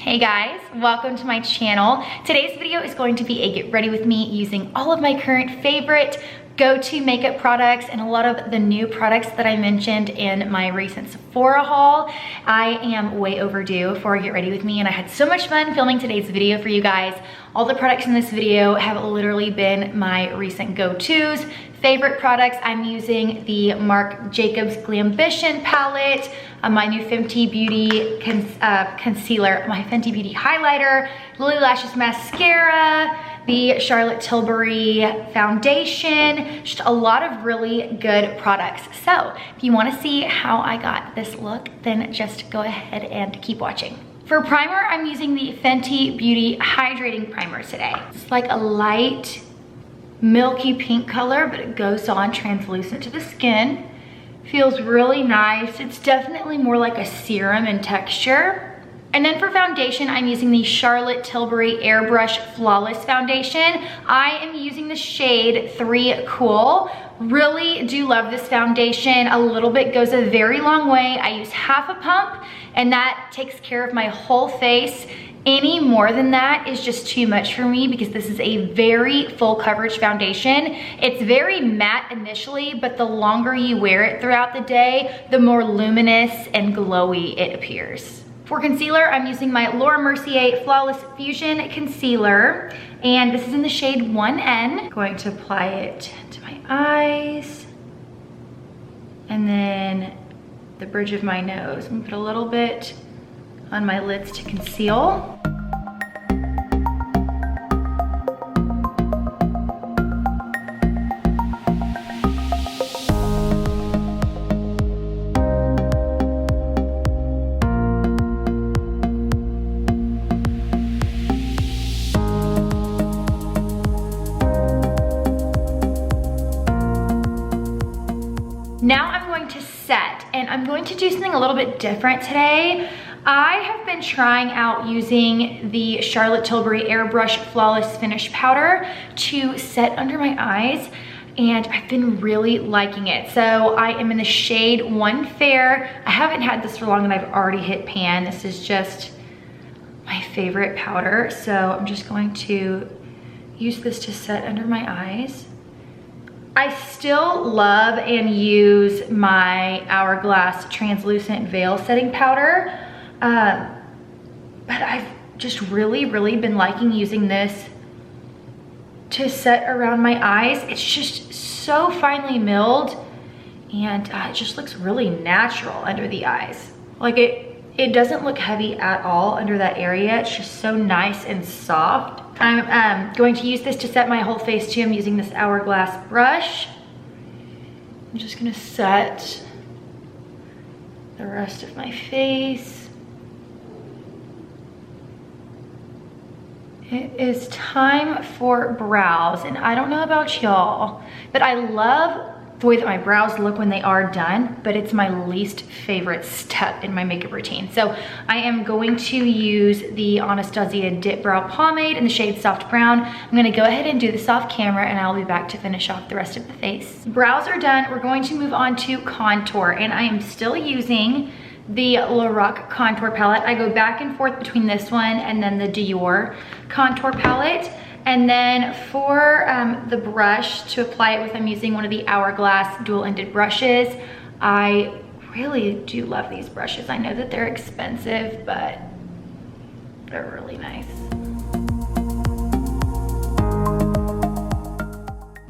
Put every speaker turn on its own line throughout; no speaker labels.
Hey guys, welcome to my channel. Today's video is going to be a get ready with me using all of my current favorite go-to makeup products and a lot of the new products that I mentioned in my recent Sephora haul. I am way overdue for a get ready with me and I had so much fun filming today's video for you guys. All the products in this video have literally been my recent go-tos. Favorite products, I'm using the Marc Jacobs GLAMBITION palette, my new FENTY Beauty concealer, my FENTY Beauty highlighter, LILLY Lashes mascara, the Charlotte Tilbury foundation, just a lot of really good products. So if you want to see how I got this look, then just go ahead and keep watching. For primer, I'm using the FENTY Beauty Hydrating Primer today. It's like a light milky pink color, but it goes on translucent to the skin. Feels really nice. It's definitely more like a serum in texture. And then for foundation, I'm using the Charlotte Tilbury Airbrush Flawless Foundation. I am using the shade 3 Cool. Really do love this foundation. A little bit goes a very long way. I use half a pump and that takes care of my whole face. Any more than that is just too much for me because this is a very full coverage foundation. It's very matte initially, but the longer you wear it throughout the day, the more luminous and glowy it appears. For concealer, I'm using my Laura Mercier Flawless Fusion Concealer, and this is in the shade 1N. I'm going to apply it to my eyes, and then the bridge of my nose. I'm gonna put a little bit on my lids to conceal. Now I'm going to set, and I'm going to do something a little bit different today. I have been trying out using the Charlotte Tilbury Airbrush Flawless Finish Powder to set under my eyes, and I've been really liking it. So I am in the shade 1 Fair. I haven't had this for long and I've already hit pan. This is just my favorite powder. So I'm just going to use this to set under my eyes. I still love and use my Hourglass Translucent Veil Setting Powder. But I've just really been liking using this to set around my eyes. It's just so finely milled and it just looks really natural under the eyes. Like it doesn't look heavy at all under that area. It's just so nice and soft. I'm going to use this to set my whole face too. I'm using this Hourglass brush. I'm just gonna set the rest of my face. It is time for brows, and I don't know about y'all, but I love the way that my brows look when they are done, but it's my least favorite step in my makeup routine. So I am going to use the Anastasia Dip Brow Pomade in the shade Soft Brown. I'm gonna go ahead and do this off camera and I'll be back to finish off the rest of the face. Brows are done. We're going to move on to contour, and I am still using the LORAC contour palette. I go back and forth between this one and then the Dior contour palette. And then for the brush to apply it with, I'm using one of the Hourglass dual-ended brushes. I really do love these brushes. I know that they're expensive, but they're really nice.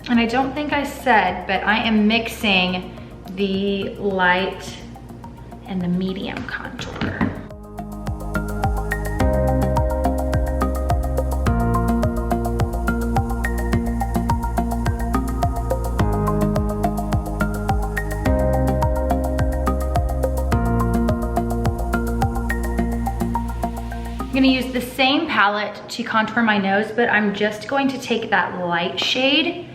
And I don't think I said, but I am mixing the light and the medium contour. I'm gonna use the same palette to contour my nose, but I'm just going to take that light shade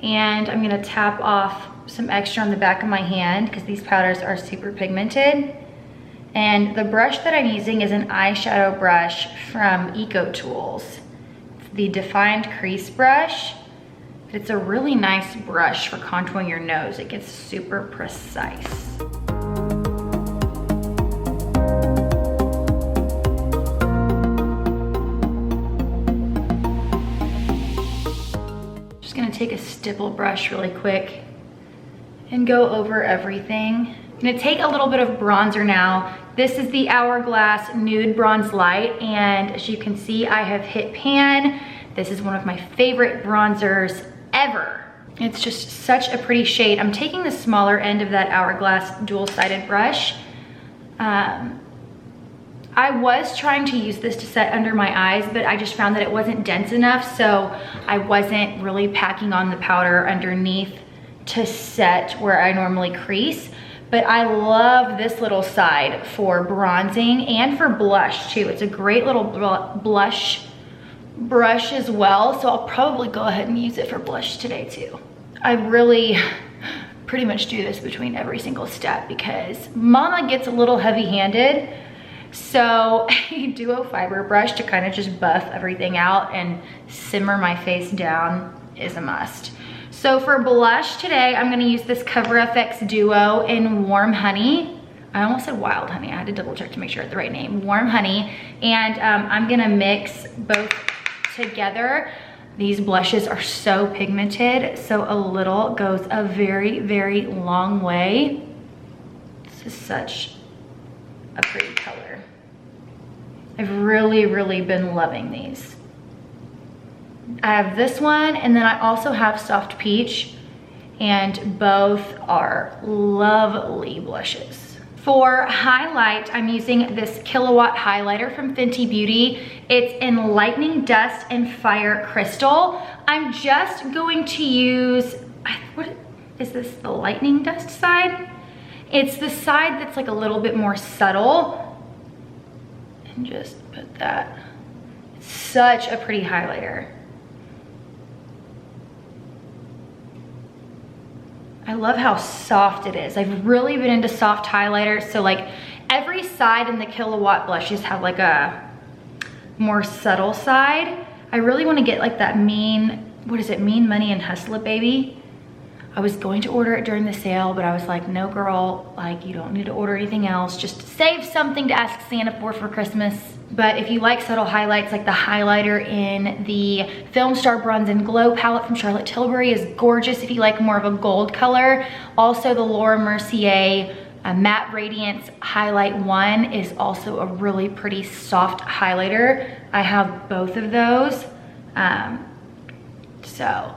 and I'm gonna tap off some extra on the back of my hand because these powders are super pigmented. And the brush that I'm using is an eyeshadow brush from Eco Tools. It's the Defined Crease Brush. It's a really nice brush for contouring your nose. It gets super precise. take a stipple brush really quick and go over everything. I'm gonna take a little bit of bronzer now. This is the Hourglass Nude Bronze Light, and as you can see, I have hit pan. This is one of my favorite bronzers ever. It's just such a pretty shade. I'm taking the smaller end of that Hourglass dual-sided brush. I was trying to use this to set under my eyes, but I just found that it wasn't dense enough, so I wasn't really packing on the powder underneath to set where I normally crease. But I love this little side for bronzing and for blush too. It's a great little blush brush as well, so I'll probably go ahead and use it for blush today too. I really pretty much do this between every single step because mama gets a little heavy-handed, so a duo fiber brush to kind of just buff everything out and simmer my face down is a must. So for blush today, I'm gonna use this Cover FX Duo in Warm Honey. I almost said Wild Honey. I had to double check to make sure I had the right name. Warm Honey. And I'm gonna mix both together. These blushes are so pigmented, so a little goes a very, very long way. This is such a pretty color. I've really, really been loving these. I have this one, and then I also have Soft Peach, and both are lovely blushes. For highlight, I'm using this KILLAWATT highlighter from Fenty Beauty. It's in Lightning Dust and Fire Crystal. I'm just going to use, what is this, the Lightning Dust side? It's the side that's like a little bit more subtle. And just put that. It's such a pretty highlighter. I love how soft it is. I've really been into soft highlighters. So like every side in the KILLAWATT blushes have like a more subtle side. I really want to get like that mean, what is it? Mean Money and Hustle It Baby. I was going to order it during the sale, but I was like, no girl, like you don't need to order anything else. Just save something to ask Santa for Christmas. But if you like subtle highlights, like the highlighter in the Film Star Bronze and Glow palette from Charlotte Tilbury is gorgeous if you like more of a gold color. Also the Laura Mercier Matte Radiance Highlight 1 is also a really pretty soft highlighter. I have both of those. So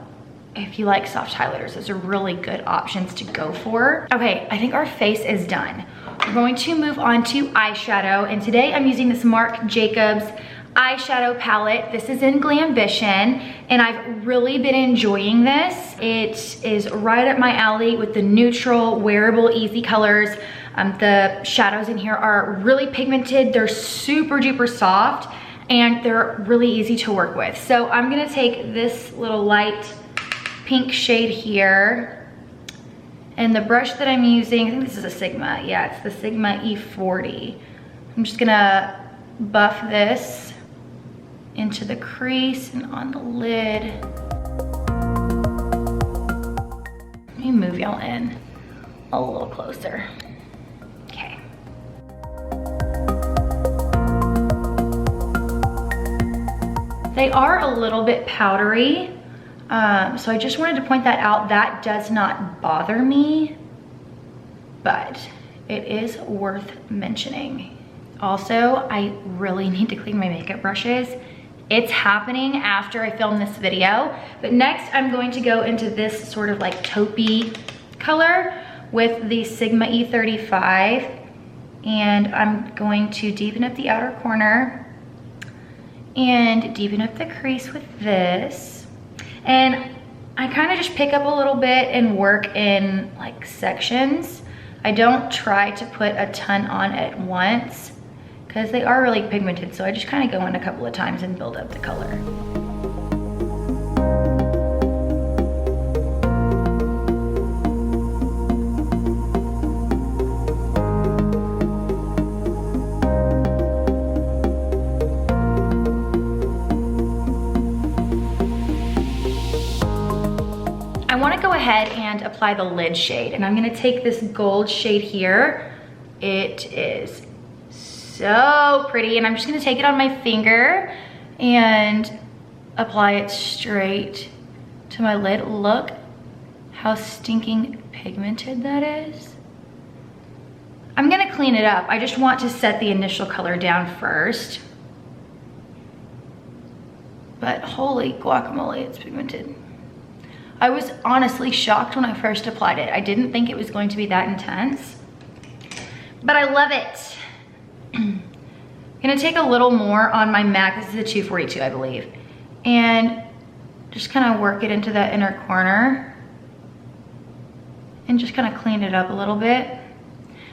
if you like soft highlighters, those are really good options to go for. Okay, I think our face is done. We're going to move on to eyeshadow, and today I'm using this Marc Jacobs eyeshadow palette. This is in Glambition, and I've really been enjoying this. It is right up my alley with the neutral, wearable, easy colors. The shadows in here are really pigmented. They're super duper soft, and they're really easy to work with. So I'm gonna take this little light pink shade here, and the brush that I'm using, I think this is a Sigma. Yeah, it's the Sigma E40. I'm just gonna buff this into the crease and on the lid. Let me move y'all in a little closer. Okay. They are a little bit powdery. So I just wanted to point that out. That does not bother me, but it is worth mentioning. Also, I really need to clean my makeup brushes. It's happening after I film this video. But next I'm going to go into this sort of like taupey color with the Sigma E35. And I'm going to deepen up the outer corner and deepen up the crease with this. And I kind of just pick up a little bit and work in like sections. I don't try to put a ton on at once because they are really pigmented. So I just kind of go in a couple of times and build up the color. I want to go ahead and apply the lid shade, and I'm going to take this gold shade here. It is so pretty, and I'm just going to take it on my finger and apply it straight to to my lid. Look how stinking pigmented that is. I'm gonna clean it up. I just want to set the initial color down first. But holy guacamole, it's pigmented. I was honestly shocked when I first applied it. I didn't think it was going to be that intense, but I love it. I'm gonna take a little more on my MAC. This is a 242, I believe. And just kind of work it into that inner corner and just kind of clean it up a little bit.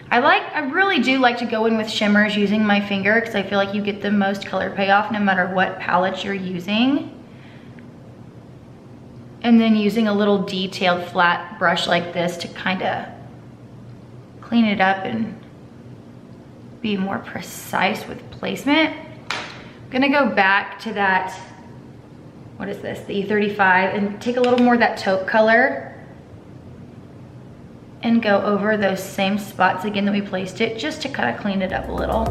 I really do like to go in with shimmers using my finger because I feel like you get the most color payoff no matter what palette you're using. And then using a little detailed flat brush like this to kind of clean it up and be more precise with placement. I'm gonna go back to that, what is this, the E35, and take a little more of that taupe color and go over those same spots again that we placed it, just to kind of clean it up a little.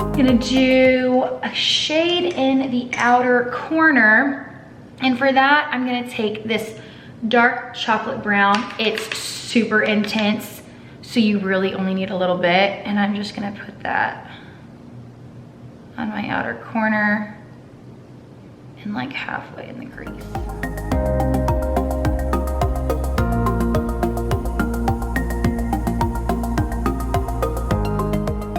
I'm gonna do a shade in the outer corner, and for that I'm gonna take this dark chocolate brown. It's super intense, so you really only need a little bit, and I'm just gonna put that on my outer corner and like halfway in the crease.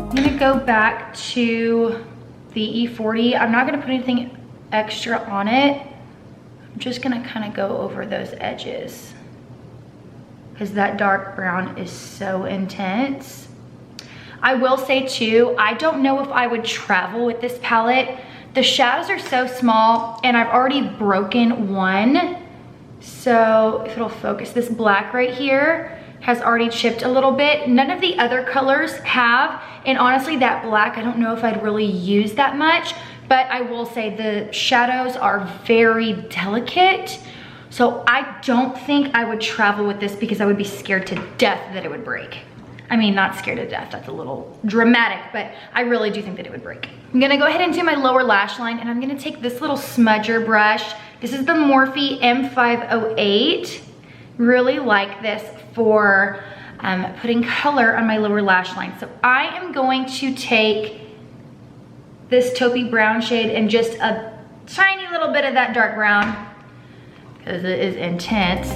I'm gonna go back to the E40. I'm not gonna put anything extra on it. I'm just gonna kind of go over those edges because that dark brown is so intense. I will say too, I don't know if I would travel with this palette. The shadows are so small and I've already broken one. So if it'll focus, this black right here has already chipped a little bit. None of the other colors have. And honestly, that black, I don't know if I'd really use that much, but I will say the shadows are very delicate. So I don't think I would travel with this because I would be scared to death that it would break. I mean, not scared to death, that's a little dramatic, but I really do think that it would break. I'm gonna go ahead and do my lower lash line, and I'm gonna take this little smudger brush. This is the Morphe M508. Really like this for putting color on my lower lash line. So I am going to take this taupey brown shade and just a tiny little bit of that dark brown because it is intense.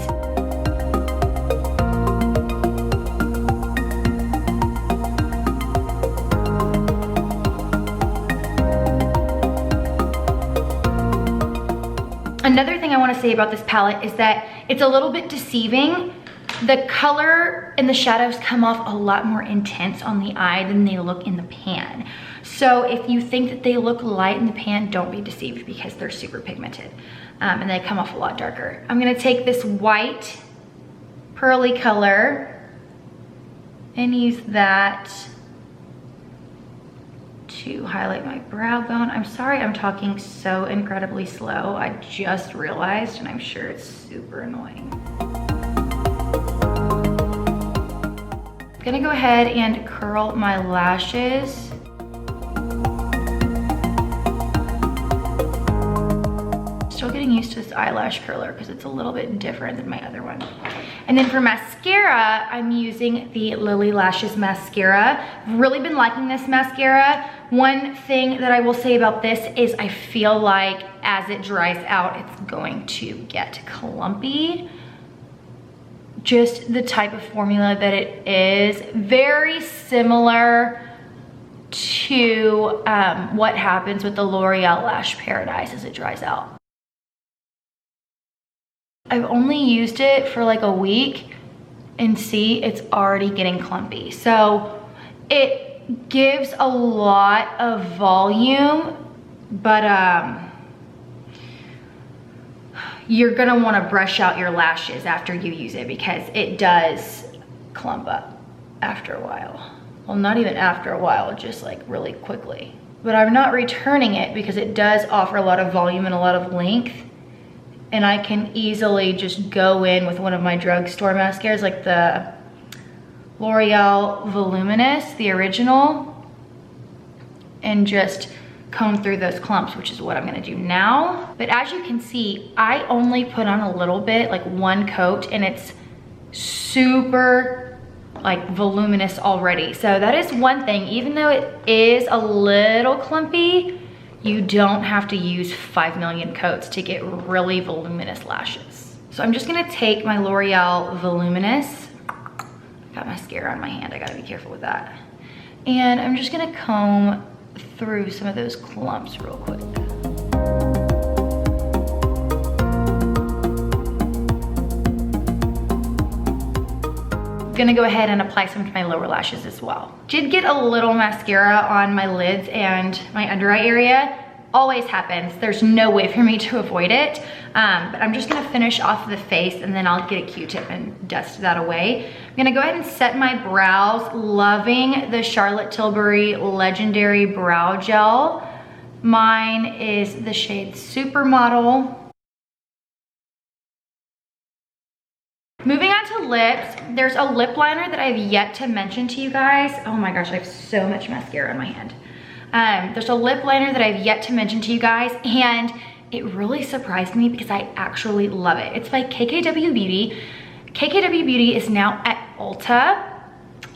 Another thing I want to say about this palette is that it's a little bit deceiving. The color and the shadows come off a lot more intense on the eye than they look in the pan. So if you think that they look light in the pan, don't be deceived because they're super pigmented and they come off a lot darker. I'm gonna take this white pearly color and use that to highlight my brow bone. I'm sorry I'm talking so incredibly slow. I just realized, and I'm sure it's super annoying. I'm gonna go ahead and curl my lashes. Still getting used to this eyelash curler because it's a little bit different than my other one. And then for mascara, I'm using the Lilly Lashes mascara. I've really been liking this mascara. One thing that I will say about this is I feel like as it dries out, it's going to get clumpy. Just the type of formula that it is, very similar to what happens with the L'Oreal Lash Paradise as it dries out. I've only used it for like a week and see, it's already getting clumpy. So it gives a lot of volume, but you're gonna wanna brush out your lashes after you use it because it does clump up after a while. Well, not even after a while, just like really quickly. But I'm not returning it because it does offer a lot of volume and a lot of length. And I can easily just go in with one of my drugstore mascaras, like the L'Oreal Voluminous, the original, and just comb through those clumps, which is what I'm gonna do now. But as you can see, I only put on a little bit, like one coat, and it's super like voluminous already. So that is one thing, even though it is a little clumpy, you don't have to use 5 million coats to get really voluminous lashes. So I'm just gonna take my L'Oreal Voluminous. I've got mascara on my hand, I gotta be careful with that. And I'm just gonna comb through some of those clumps real quick. Gonna go ahead and apply some to my lower lashes as well. Did get a little mascara on my lids and my under eye area. Always happens. There's no way for me to avoid it. But I'm just gonna finish off the face and then I'll get a Q-tip and dust that away. I'm gonna go ahead and set my brows. Loving the Charlotte Tilbury Legendary Brow Gel. Mine is the shade Supermodel. Moving on to lips, there's a lip liner that I've yet to mention to you guys. Oh my gosh, I have so much mascara on my hand. There's a lip liner that I've yet to mention to you guys, and it really surprised me because I actually love it. It's by KKW Beauty. KKW Beauty is now at Ulta,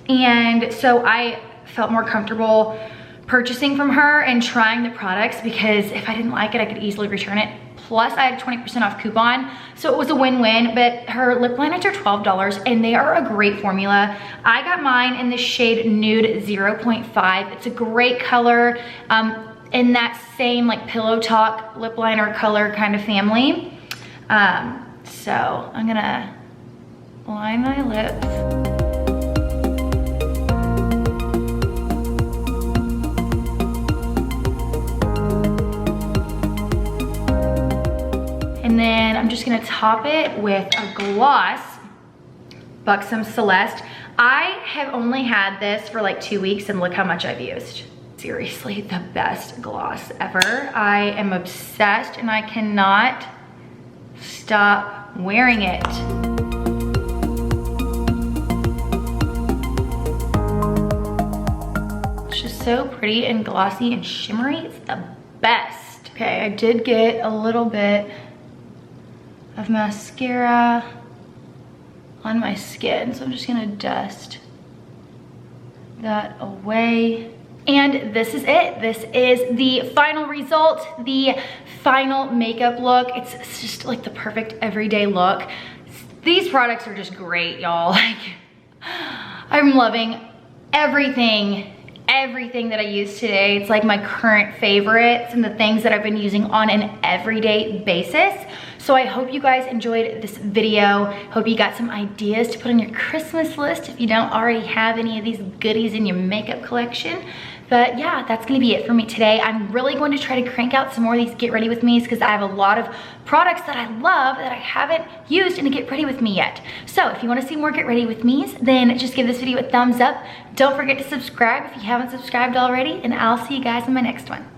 and so I felt more comfortable purchasing from her and trying the products because if I didn't like it, I could easily return it. Plus I had a 20% off coupon, so it was a win-win. But her lip liners are $12 and they are a great formula. I got mine in the shade Nude 0.5. It's a great color in that same like Pillow Talk lip liner color kind of family. So I'm gonna line my lips. And then I'm just gonna top it with a gloss, BUXOM Celeste. I have only had this for like 2 weeks and look how much I've used. Seriously, the best gloss ever. I am obsessed and I cannot stop wearing it. It's just so pretty and glossy and shimmery. It's the best. Okay, I did get a little bit of mascara on my skin, so I'm just gonna dust that away. And this is it. This is the final result, the final makeup look. It's just like the perfect everyday look. These products are just great, y'all. Like, I'm loving everything that I use today. It's like my current favorites and the things that I've been using on an everyday basis. So I hope you guys enjoyed this video. Hope you got some ideas to put on your Christmas list if you don't already have any of these goodies in your makeup collection. But yeah, that's gonna be it for me today. I'm really going to try to crank out some more of these Get Ready With Me's because I have a lot of products that I love that I haven't used in a Get Ready With Me yet. So if you wanna see more Get Ready With Me's, then just give this video a thumbs up. Don't forget to subscribe if you haven't subscribed already, and I'll see you guys in my next one.